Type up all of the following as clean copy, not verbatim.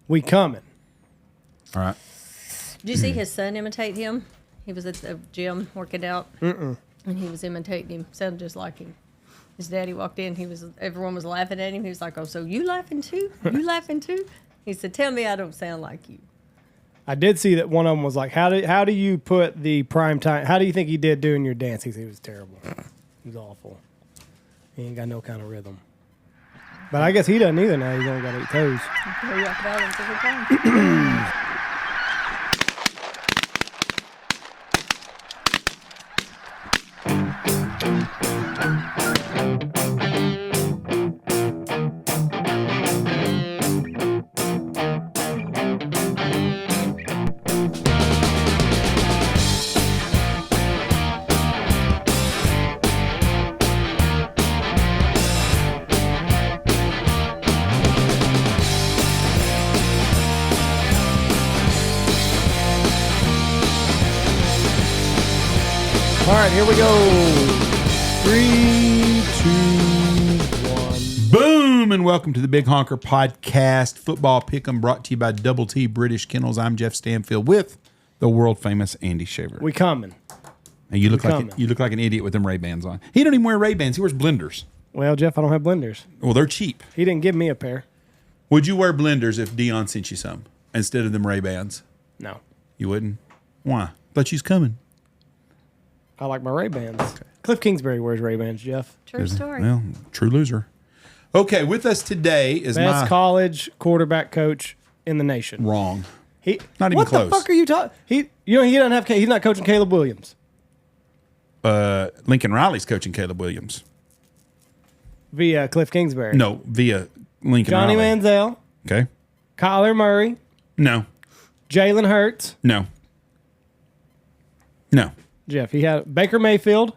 We coming. All right. Did you see his son imitate him? He was at the gym working out, and he was imitating him. Sounded just like him. His daddy walked in. Everyone was laughing at him. He was like, "Oh, so you laughing too? You laughing too?" He said, "Tell me I don't sound like you." I did see that one of them was like, how do you put the prime time? How do you think he did doing your dance? He said it was terrible. It was awful. He ain't got no kind of rhythm. But I guess he doesn't either now. He's only got 8 toes. Throw you off balance every time. All right, here we go. 3, 2, 1. Boom, and welcome to the Big Honker Podcast, Football Pick'em, brought to you by Double T British Kennels. I'm Jeff Stanfield with the world famous Andy Shaver. We coming. And you look like an idiot with them Ray-Bans on. He don't even wear Ray-Bans. He wears blenders. Well, Jeff, I don't have blenders. Well, they're cheap. He didn't give me a pair. Would you wear blenders if Dion sent you some instead of them Ray-Bans? No. You wouldn't? Why? But she's coming. I like my Ray-Bans. Okay. Cliff Kingsbury wears Ray-Bans, Jeff. True story. Well, true loser. Okay, with us today is best college quarterback coach in the nation. Wrong. Not even close. What the fuck are you talking? He doesn't have. He's not coaching Caleb Williams. Lincoln Riley's coaching Caleb Williams via Cliff Kingsbury. No, via Lincoln Johnny Riley. Manziel. Okay. Kyler Murray. No. Jalen Hurts. No. Jeff, he had Baker Mayfield.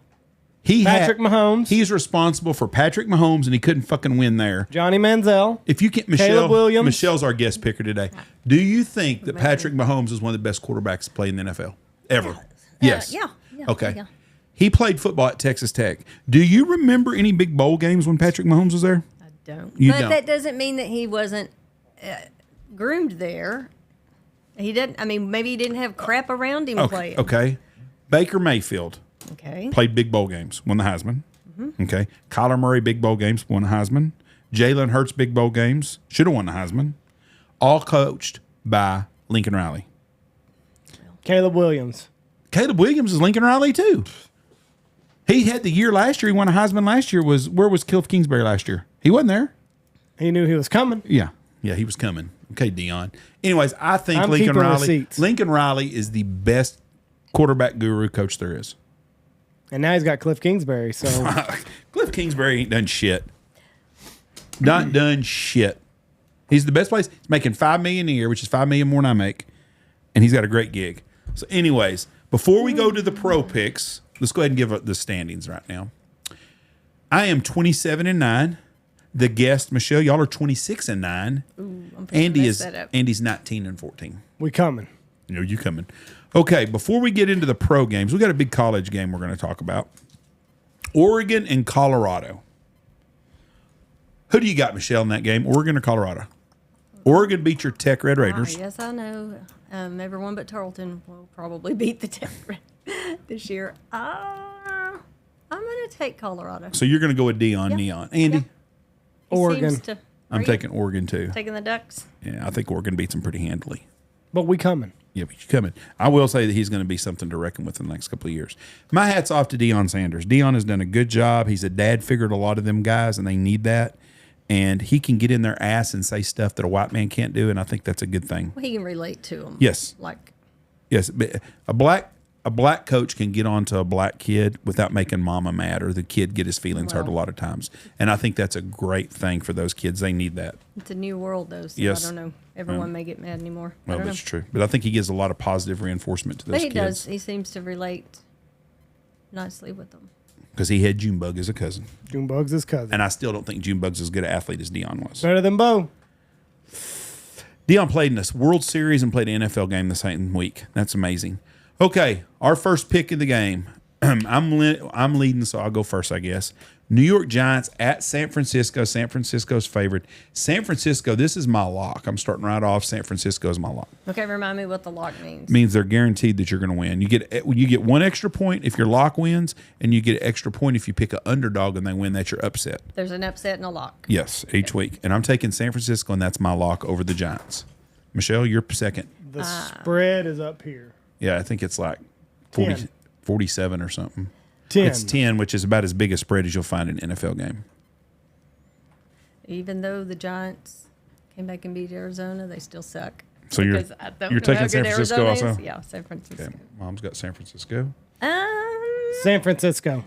Patrick Mahomes. He's responsible for Patrick Mahomes, and he couldn't fucking win there. Johnny Manziel. If you can't, Caleb Williams. Michelle's our guest picker today. Do you think that Patrick Mahomes is one of the best quarterbacks to play in the NFL ever? Yes. Yeah. Okay. Yeah. He played football at Texas Tech. Do you remember any big bowl games when Patrick Mahomes was there? I don't. You but don't. That doesn't mean that he wasn't groomed there. He didn't. I mean, maybe he didn't have crap around him playing. Okay. Baker Mayfield. Okay. Played big bowl games, won the Heisman. Mm-hmm. Okay. Kyler Murray, big bowl games, won the Heisman. Jalen Hurts, big bowl games, should have won the Heisman. All coached by Lincoln Riley. Caleb Williams. Caleb Williams is Lincoln Riley too. He had the year last year. He won a Heisman last year. Where was Cliff Kingsbury last year? He wasn't there. He knew he was coming. Yeah, he was coming. Okay, Dion. Anyways, I think I'm Lincoln Riley. Receipts. Lincoln Riley is the best quarterback guru coach there is. And now he's got Cliff Kingsbury. So Cliff Kingsbury ain't done shit. Not done shit. He's the best place. He's making $5 million a year, which is $5 million more than I make, and he's got a great gig. So, anyways, before we go to the pro picks, let's go ahead and give the standings right now. I am 27-9. The guest, Michelle, y'all are 26-9. Ooh, Andy's 19-14. we coming. You coming. Okay, before we get into the pro games, we got a big college game we're going to talk about. Oregon and Colorado. Who do you got, Michelle, in that game? Oregon or Colorado? Oregon beat your Tech Red Raiders. Yes, I know. Everyone but Tarleton will probably beat the Tech Red this year. I'm going to take Colorado. So you're going to go with Dion Neon. Andy? Yeah. Oregon. I'm taking Oregon too. Taking the Ducks? Yeah, I think Oregon beats them pretty handily. But we coming. Yeah, but you're coming. I will say that he's going to be something to reckon with in the next couple of years. My hat's off to Deion Sanders. Deion has done a good job. He's a dad figure to a lot of them guys, and they need that. And he can get in their ass and say stuff that a white man can't do, and I think that's a good thing. Well, he can relate to them. Yes. Yes. A black coach can get on to a black kid without making mama mad or the kid get his feelings hurt a lot of times. And I think that's a great thing for those kids. They need that. It's a new world, though, so yes. I don't know. Everyone may get mad anymore. Well, that's true. But I think he gives a lot of positive reinforcement to those kids. But he does. He seems to relate nicely with them. Because he had Junebug as a cousin. Junebug's his cousin. And I still don't think Junebug's as good an athlete as Dion was. Better than Bo. Dion played in this World Series and played an NFL game the same week. That's amazing. Okay, our first pick of the game. I'm leading, so I'll go first, I guess. New York Giants at San Francisco. San Francisco's favored. San Francisco, this is my lock. I'm starting right off. San Francisco is my lock. Okay, remind me what the lock means. Means they're guaranteed that you're going to win. You get one extra point if your lock wins, and you get an extra point if you pick an underdog and they win. That's your upset. There's an upset and a lock. Yes, each week. And I'm taking San Francisco, and that's my lock over the Giants. Michelle, you're second. The spread is up here. Yeah, I think it's like 40, 47 or something. 10. It's 10, which is about as big a spread as you'll find in an NFL game. Even though the Giants came back and beat Arizona, they still suck. So you're taking San Francisco also? Yeah, San Francisco. Okay. Mom's got San Francisco. San Francisco.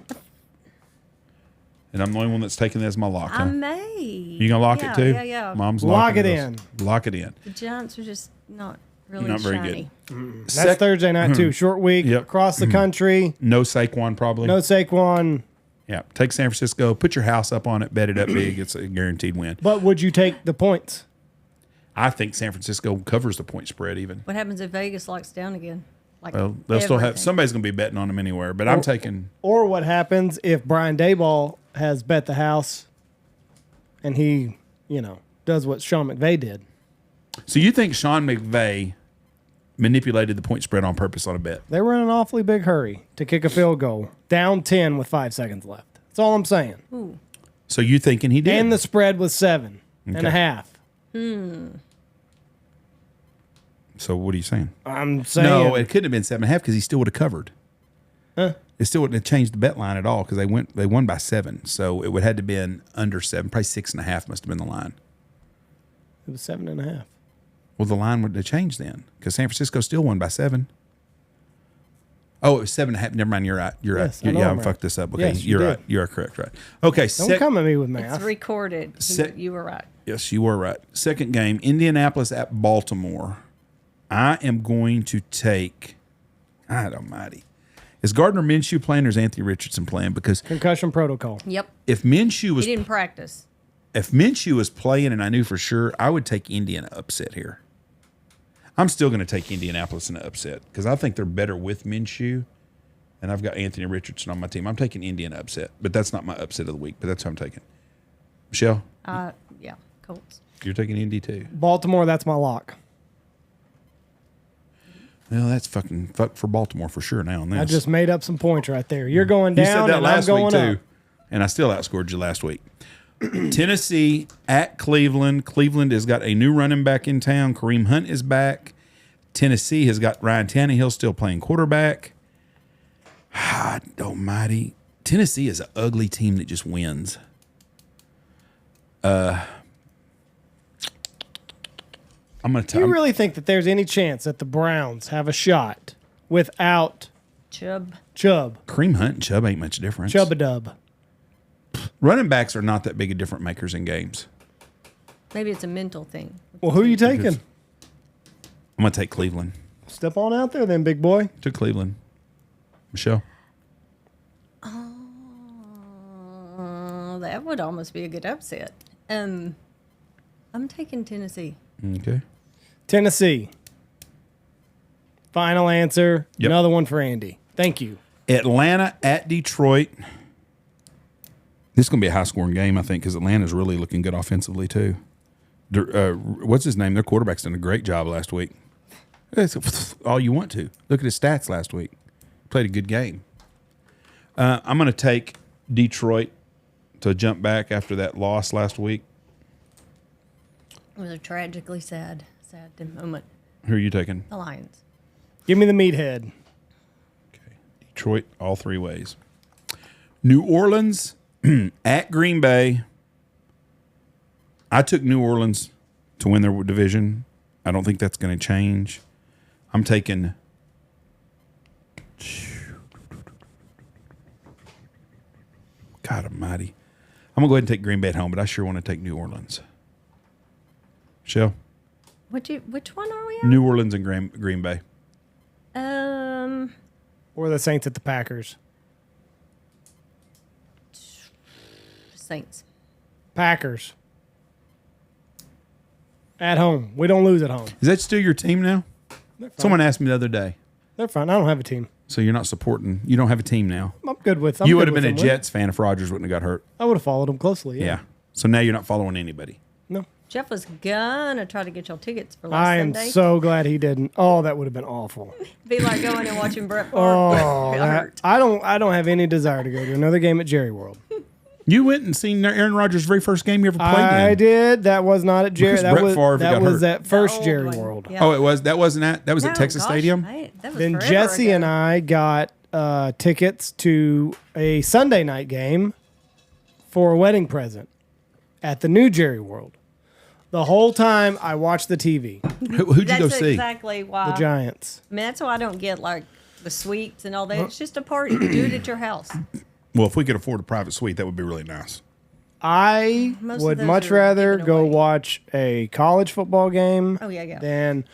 And I'm the only one that's taking that as my lock. I huh? may. You gonna lock it too? Yeah. Mom's Lock locking it those. in. Lock it in. The Giants are just not really Not very shiny. good. That's Thursday night, too. Short week Yep. across the country. No Saquon probably. No Saquon. Yeah. Take San Francisco. Put your house up on it. Bet it up big. It's a guaranteed win. But would you take the points? I think San Francisco covers the point spread even. What happens if Vegas locks down again? Like Well, they'll still have everything. somebody's going to be betting on them anywhere. But I'm taking. Or what happens if Brian Daboll has bet the house and he, does what Sean McVay did? So you think Sean McVay manipulated the point spread on purpose on a bet? They were in an awfully big hurry to kick a field goal, down 10 with 5 seconds left. That's all I'm saying. Ooh. So you thinking he did? And the spread was 7.5. So what are you saying? I'm saying. No, it couldn't have been 7.5 because he still would have covered. Huh? It still wouldn't have changed the bet line at all because they won by 7. So it would have had to been under 7. Probably 6.5 must have been the line. It was 7.5. Well, the line would have changed then because San Francisco still won by 7. Oh, it was 7.5. Never mind. You're right. You're Yes, right. I know Yeah, I'm I fucked this up. Okay, Yes, you you're did. right. You are correct. Right. Okay. Don't come at me with It's math. recorded. You were right. Yes, you were right. Second game, Indianapolis at Baltimore. I am going to take. God Almighty, is Gardner Minshew playing or is Anthony Richardson playing? Because Concussion protocol. Yep. if Minshew was He didn't practice. if Minshew was playing and I knew for sure, I would take Indy in an upset here. I'm still going to take Indianapolis in an upset because I think they're better with Minshew, and I've got Anthony Richardson on my team. I'm taking Indy in an upset, but that's not my upset of the week. But that's what I'm taking. Michelle, Yeah, Colts. you're taking Indy too. Baltimore, that's my lock. Well, that's fucking fuck for Baltimore for sure now. On this. I just made up some points right there. You're going You down said that and I'm last week going too, up. and I still outscored you last week. Tennessee at Cleveland. Cleveland has got a new running back in town. Kareem Hunt is back. Tennessee has got Ryan Tannehill still playing quarterback. God almighty. Tennessee is an ugly team that just wins. I'm going to Do tell you really think that there's any chance that the Browns have a shot without Chubb. Kareem Hunt and Chubb ain't much difference. Chubb-a-dub? Running backs are not that big of different makers in games. Maybe it's a mental thing. Well, who are you taking? I'm going to take Cleveland. Step on out there then, big boy. To Cleveland. Michelle? Oh, that would almost be a good upset. I'm taking Tennessee. Okay. Tennessee. Final answer. Yep. Another one for Andy. Thank you. Atlanta at Detroit. This is going to be a high-scoring game, I think, because Atlanta's really looking good offensively, too. What's his name? Their quarterback's done a great job last week. It's all you want to. Look at his stats last week. Played a good game. I'm going to take Detroit to jump back after that loss last week. It was a tragically sad moment. Who are you taking? The Lions. Give me the meathead. Okay. Detroit all three ways. New Orleans at Green Bay. I took New Orleans to win their division. I don't think that's going to change. I'm taking God almighty. I'm going to go ahead and take Green Bay at home, but I sure want to take New Orleans. Michelle? Which one are we on? New Orleans and Green Bay. Or the Saints at the Packers. Saints. Packers. At home. We don't lose at home. Is that still your team now? Someone asked me the other day. They're fine. I don't have a team. So you're not supporting. You don't have a team now. I'm good with. You would have been a Jets fan if Rodgers wouldn't have got hurt. I would have followed him closely. Yeah. So now you're not following anybody. No. Jeff was gonna try to get y'all tickets for last I am Sunday. so glad he didn't. Oh, that would have been awful. Be like going and watching Brett Favre. Oh, Got hurt. I don't have any desire to go to another game at Jerry World. You went and seen Aaron Rodgers' very first game you ever played in. I did. That was not at Jerry. Because That Brett was Favre got hurt. that first old Jerry one. World. Yeah. Oh, it was. That wasn't at. That was No, at Texas gosh, Stadium. that was Then forever Jesse ago. and I got tickets to a Sunday night game for a wedding present at the new Jerry World. The whole time I watched the TV, Who'd you That's go see? exactly why. the Giants. I mean, that's why I don't get like the suites and all that. It's just a party. You do it at your house. Well, if we could afford a private suite, that would be really nice. I Most of would those much are rather given go away. watch a college football game Oh, yeah. than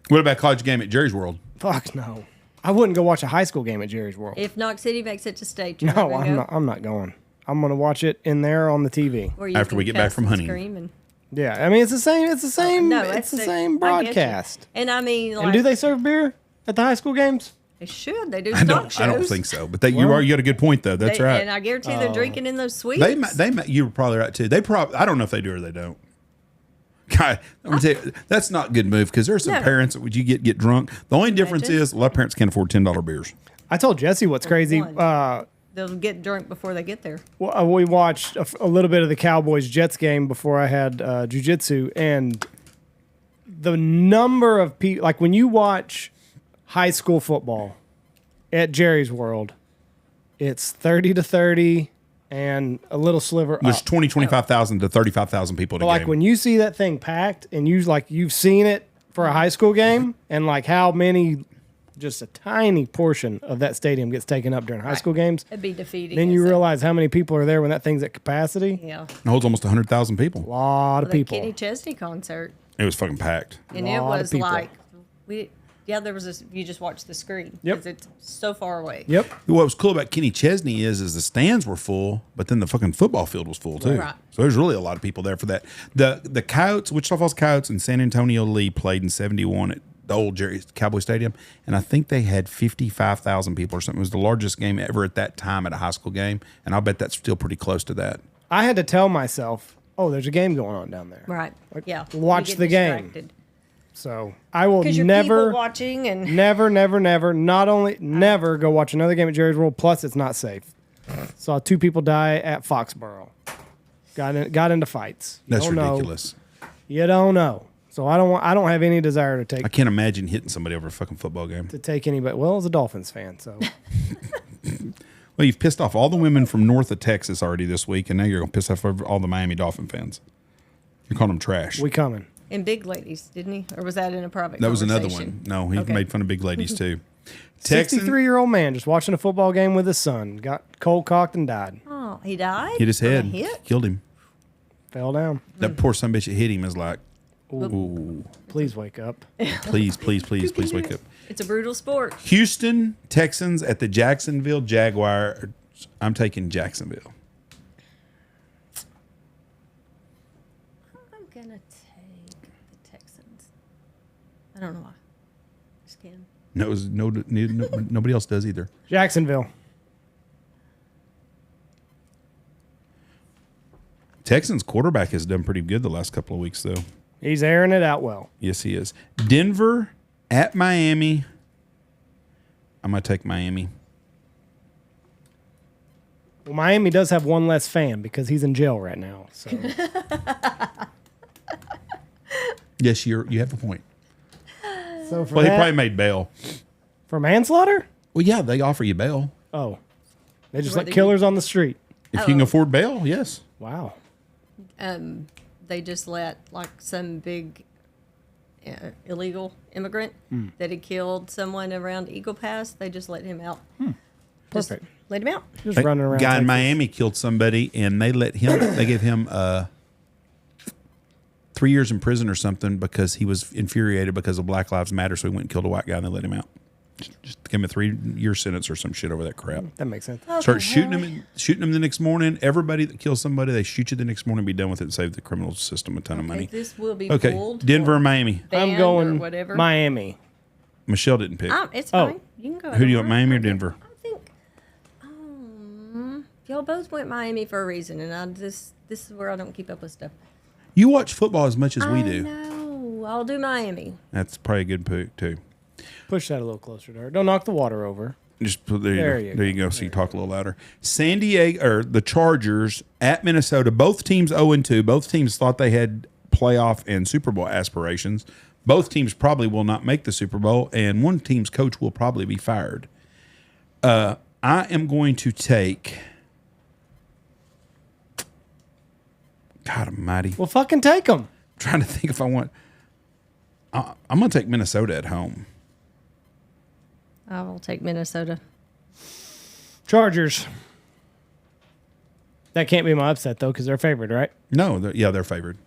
What about college game at Jerry's World? fuck no. I wouldn't go watch a high school game at Jerry's World. If Knox City makes it to state, you're No, not I'm not. I'm not going. I'm going to watch it in there on the TV. Where you After can we get back cuss from and hunting. scream and- Yeah, I mean it's the same. It's the same. No, it's the I same get you. broadcast. And I mean, like, And do they serve beer at the high school games? They should. They do I stock don't. shows. I don't think so. But you got a good point though. That's They- right. And I guarantee they're drinking in those suites. You were probably right too. They probably. I don't know if they do or they don't. God, I'm gonna tell you, that's not a good move because there's some No. parents that would you get drunk. The only difference Imagine. is a lot of parents can't afford $10 beers. I told Jesse what's crazy. one. They'll get drunk before they get there. We watched a little bit of the Cowboys Jets game before I had jiu-jitsu, and the number of people, like when you watch high school football at Jerry's World, it's 30-30 and a little sliver There's up. 25,000 to 35,000 people. But like when you see that thing packed and you've seen it for a high school game, and like how many, just a tiny portion of that stadium gets taken up during high school games, It'd be defeating. then you isn't it? realize how many people are there when that thing's at capacity. Yeah. it holds almost 100,000 people. A lot of The people. Kenny Chesney concert. It was fucking packed. And it Lot of was people. like, there was this, you just watched the screen. Yep. 'Cause it's so far away. Yep. What was cool about Kenny Chesney is the stands were full, but then the fucking football field was full too. Right. So there's really a lot of people there for that. The Coyotes, Wichita Falls Coyotes and San Antonio Lee played in '71 at the old Jerry Cowboy Stadium, and I think they had 55,000 people or something. It was the largest game ever at that time at a high school game, and I'll bet that's still pretty close to that. I had to tell myself, oh, there's a game going on down there. Right. Yeah. watch You get the game. distracted. So I will 'Cause you're never, people watching and never go watch another game at Jerry's World. Plus, it's not safe. Saw 2 people die at Foxborough. Got into fights. You That's don't know. ridiculous. You don't know. So I don't have any desire to I take can't imagine hitting somebody over a fucking football game. anybody. Well, as a Dolphins fan, so Well, you've pissed off all the women from north of Texas already this week, and now you're going to piss off all the Miami Dolphin fans. You're calling them trash. we coming. and big ladies, didn't he? Or was that in a private? That was another conversation? one. No, he Okay. made fun of big ladies too. Texan 63-year-old man just watching a football game with his son. Got cold cocked and died. Oh, he died. hit his From a head, hit? killed him. Fell down. That poor son bitch that hit him is like, ooh, Please wake up. please, please, please, please wake up. It's a brutal sport. Houston Texans at the Jacksonville Jaguars. I'm taking Jacksonville. I'm gonna take the Texans. I don't know why. Just kidding. No, nobody else does either. Jacksonville. Texans quarterback has done pretty good the last couple of weeks, though. He's airing it out well. Yes, he is. Denver at Miami. I'm going to take Miami. Well, Miami does have one less fan because he's in jail right now. So Yes, you have a point. So for Well, he that, probably made bail. for manslaughter? Well, yeah, they offer you bail. Oh. They just Where let they- killers on the street. If you can afford bail, yes. Wow. They just let like some big illegal immigrant Hmm. that had killed someone around Eagle Pass. They just let him out. Just Perfect. let him out. Just running around. Guy in Texas. Miami killed somebody, and they gave him 3 years in prison or something because he was infuriated because of Black Lives Matter. So he went and killed a white guy, and they let him out. Just gave him a 3-year sentence or some shit over that crap. That makes sense. Start shooting him the next morning. Everybody that kills somebody, they shoot you the next morning. Be done with it and save the criminal system a ton of money. This will be Okay, pulled Denver or or Miami. I'm banned going or whatever. Miami. Michelle didn't pick. It's Oh. fine. You can go. Who do you want, ahead. Miami or Denver? I think y'all both went Miami for a reason, and this is where I don't keep up with stuff. You watch football as much as we I do. know. I'll do Miami. That's probably a good pick too. Push that a little closer to her. Don't knock the water over. Just put there. There You you go. There go. you go. So you talk a little louder. San Diego or the Chargers at Minnesota. Both teams 0-2. Both teams thought they had playoff and Super Bowl aspirations. Both teams probably will not make the Super Bowl, and one team's coach will probably be fired. I am going to take. God Almighty! Well, fucking take them. I'm trying to think if I want. I'm going to take Minnesota at home. I will take Minnesota. Chargers. That can't be my upset, though, because they're favored, right? No, they're favored.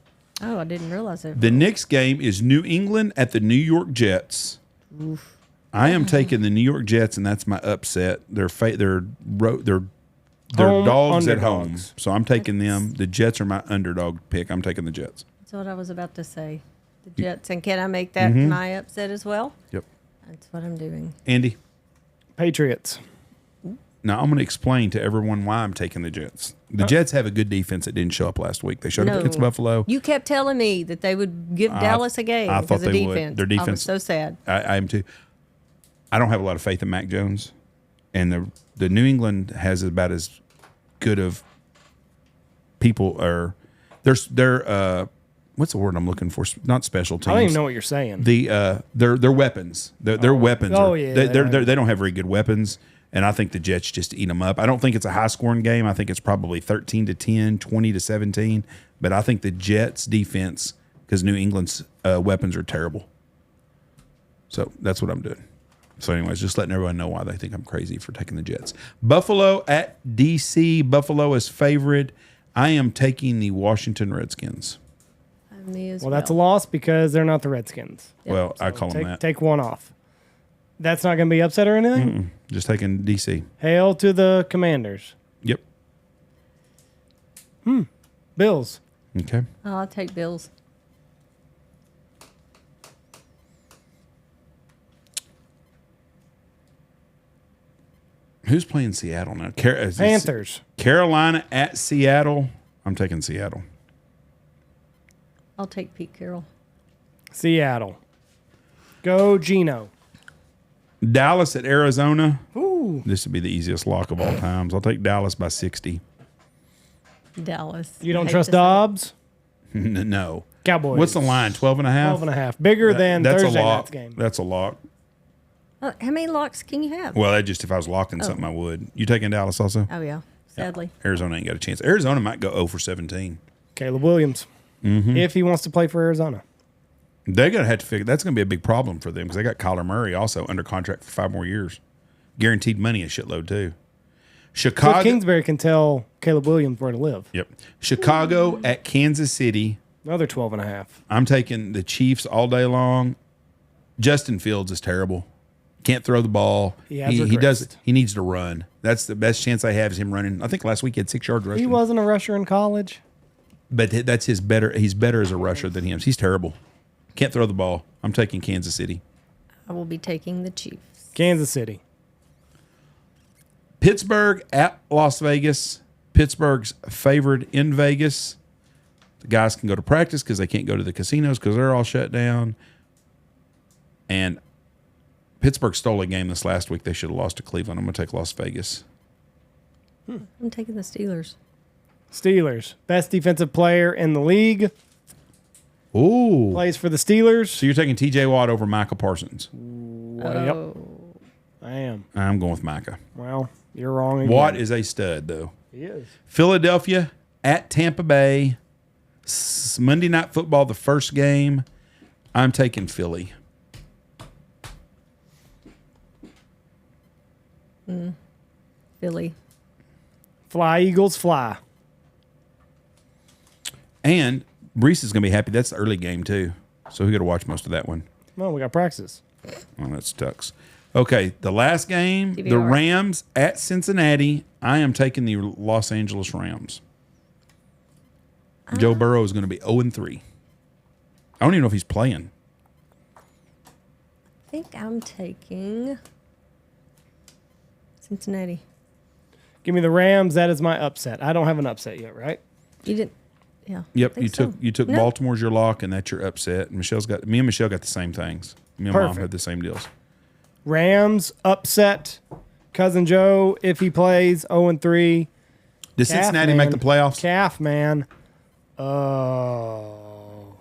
Oh, I didn't realize it. The next game is New England at the New York Jets. Oof. I am taking the New York Jets, and that's my upset. They're Home dogs at home, underdogs. so I'm taking them. The Jets are my underdog pick. I'm taking the Jets. That's what I was about to say. The Jets. And can I make that my upset as well? Yep. That's what I'm doing. Andy, Patriots. now I'm going to explain to everyone why I'm taking the Jets. The Jets have a good defense that didn't show up last week. They showed up against Buffalo. You kept telling me that they would give Dallas a game I because thought of they would. defense. Their I was defense- so sad. I am too. I don't have a lot of faith in Mac Jones, and the New England has about as good of people are. They're what's the word I'm looking for? Not special teams. I don't even know what you're saying. Their weapons. Their weapons. Oh, are, yeah, they don't have very good weapons, and I think the Jets just eat them up. I don't think it's a high scoring game. I think it's probably 13-10, 20-17. But I think the Jets defense, because New England's weapons are terrible. So that's what I'm doing. So, anyways, just letting everyone know why they think I'm crazy for taking the Jets. Buffalo at DC. Buffalo is favored. I am taking the Washington Redskins. Me as Well, that's a loss because they're not the Redskins. Yep. Well, I call them that. Take one off. That's not going to be upset or anything? Just taking DC. Hail to the Commanders. Yep. Bills. Okay. I'll take Bills. Who's playing Seattle now? Panthers. Carolina at Seattle. I'm taking Seattle. I'll take Pete Carroll. Seattle. Go Geno. Dallas at Arizona. Ooh. This would be the easiest lock of all times. I'll take Dallas by 60. Dallas. You don't I hate trust to say it. Dobbs? No. Cowboys. What's the line? 12 and a half? 12.5. Bigger than That's Thursday a lock. night's game. That's a lock. How many locks can you have? Well, that just if I was locking something, I would. You taking Dallas also? Oh, yeah. Sadly. Arizona ain't got a chance. Arizona might go 0 for 17. Caleb Williams. If he wants to play for Arizona. They're going to have to figure that's going to be a big problem for them because they got Kyler Murray also under contract for 5 more years. Guaranteed money a shitload too. Chicago. Cliff Kingsbury can tell Caleb Williams where to live. Yep. Chicago at Kansas City. Another 12.5. I'm taking the Chiefs all day long. Justin Fields is terrible. Can't throw the ball. He has He regressed. needs to run. That's the best chance I have is him running. I think last week he had 6 yards rushing. He wasn't a rusher in college. But that's his better. He's better as a rusher than him. He's terrible. Can't throw the ball. I'm taking Kansas City. I will be taking the Chiefs. Kansas City. Pittsburgh at Las Vegas. Pittsburgh's favored in Vegas. The guys can go to practice because they can't go to the casinos because they're all shut down. And Pittsburgh stole a game this last week. They should have lost to Cleveland. I'm going to take Las Vegas. I'm taking the Steelers. Steelers. Best defensive player in the league. Ooh. Plays for the Steelers. So you're taking T.J. Watt over Micah Parsons. Yep. I am. I'm going with Micah. Well, you're wrong again. Watt is a stud, though. He is. Philadelphia at Tampa Bay. Monday Night Football, the first game. I'm taking Philly. Philly. Fly, Eagles, fly. And Reese is going to be happy. That's the early game, too. So we got to watch most of that one. Well, we got practice. Oh, that sucks. Okay, the last game, the DVR. Rams at Cincinnati. I am taking the Los Angeles Rams. Joe Burrow is going to be 0-3. I don't even know if he's playing. think I'm taking Cincinnati. Give me the Rams. That is my upset. I don't have an upset yet, right? You didn't. Yeah. Yep, I think you took No. Baltimore as your lock, and that's your upset. And me and Michelle got the same things. Me and Mom Perfect. had the same deals. Rams upset. Cousin Joe, if he plays, 0-3. Did Cincinnati make the playoffs? Calf, man. Oh.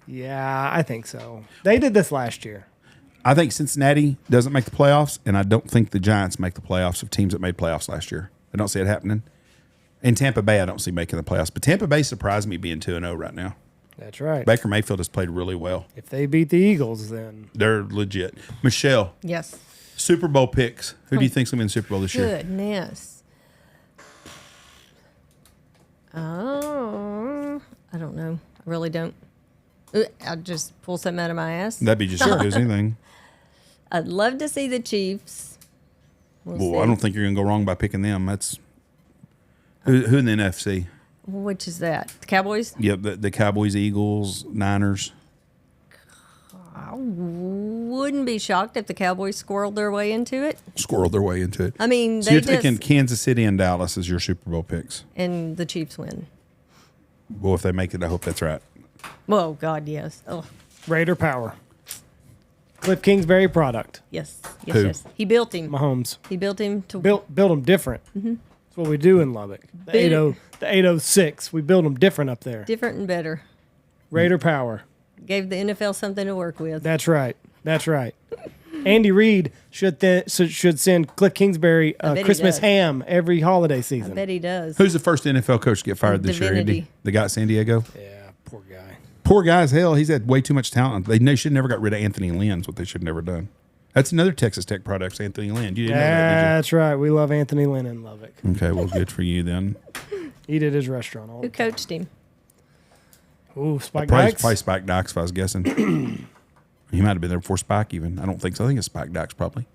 Yeah, I think so. They did this last year. I think Cincinnati doesn't make the playoffs, and I don't think the Giants make the playoffs of teams that made playoffs last year. I don't see it happening. And Tampa Bay, I don't see making the playoffs. But Tampa Bay surprised me being 2-0 right now. That's right. Baker Mayfield has played really well. If they beat the Eagles, then They're legit. Michelle, Yes. Super Bowl picks. Who do you think's going to be in the Super Bowl this year? Goodness. Oh, I don't know. I really don't. I'll just pull something out of my ass. That'd be just as good as anything. I'd love to see the Chiefs. We'll Well, see. I don't think you're going to go wrong by picking them. That's who in the NFC? Which is that? The Cowboys? Yep, the Cowboys, Eagles, Niners. I wouldn't be shocked if the Cowboys squirreled their way into it. Squirreled their way into it. I mean, So they you're just taking Kansas City and Dallas as your Super Bowl picks. and the Chiefs win. Well, if they make it, I hope that's right. Well, God, yes. Oh, Raider power. Cliff Kingsbury product. yes, yes, Who? yes. He built him. Mahomes. He built him to Build them different. That's what we do in Lubbock. The Big- 80, the 806. We build them different up there. different and better. Raider power. Gave the NFL something to work with. That's right. That's right. Andy Reid should send Cliff Kingsbury bet he Christmas does. ham every holiday I season. bet he does. Who's the first NFL coach to get fired this year, Andy? Divinity. The guy at San Diego? Yeah, poor guy. Poor guy as hell. He's had way too much talent. They should never got rid of Anthony Lynn's what they should have never done. That's another Texas Tech product, Anthony Lynn. You didn't know that, That's right. We love Anthony Lynn in Lubbock. did you? Okay, well, good for you then. Eat at his restaurant all Who the time. coached him? Ooh, Spike Probably Dykes. Spike Dykes, if I was guessing. He might have been there before Spike even. I don't think so. I think it's Spike Dykes probably.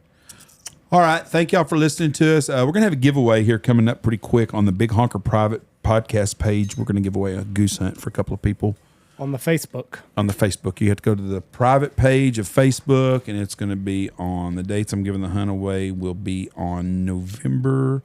All right. Thank y'all for listening to us. We're going to have a giveaway here coming up pretty quick on the Big Honker private podcast page. We're going to give away a goose hunt for a couple of people On the Facebook. on the Facebook. You have to go to the private page of Facebook, and it's going to be on the dates I'm giving the hunt away will be on November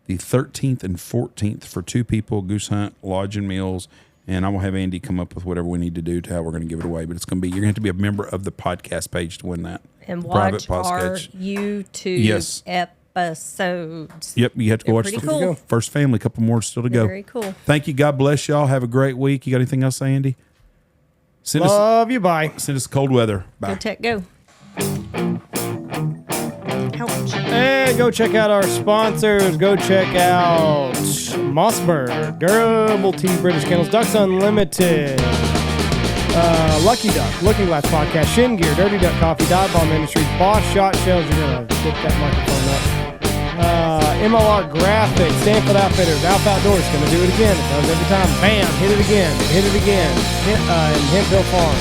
the 13th and 14th for 2 people, goose hunt, lodge and meals. And I will have Andy come up with whatever we need to do to how we're going to give it away. But it's going to be, you're going to have to be a member of the podcast page to win that. And Private watch our podcast. YouTube Yes. episodes. Yep, you have to go They're watch pretty the cool. First Family. A couple more still to go. Very cool. Thank you. God bless y'all. Have a great week. You got anything else to say, Andy? Send Love you. Bye. us cold weather. Bye. Go Tech, go. Ouch. And go check out our sponsors. Go check out Mossberg, Durable Tea, British Kennels, Ducks Unlimited, Lucky Duck, Looking Glass Podcast, Shin Gear, Dirty Duck Coffee, Dive Bomb Industries, Boss Shot Shells. You're going to get that microphone up. MLR Graphics, Stanfield Outfitters, Alpha Outdoors. Going to do it again. It does every time. Bam, hit it again. And Hemphill Farm.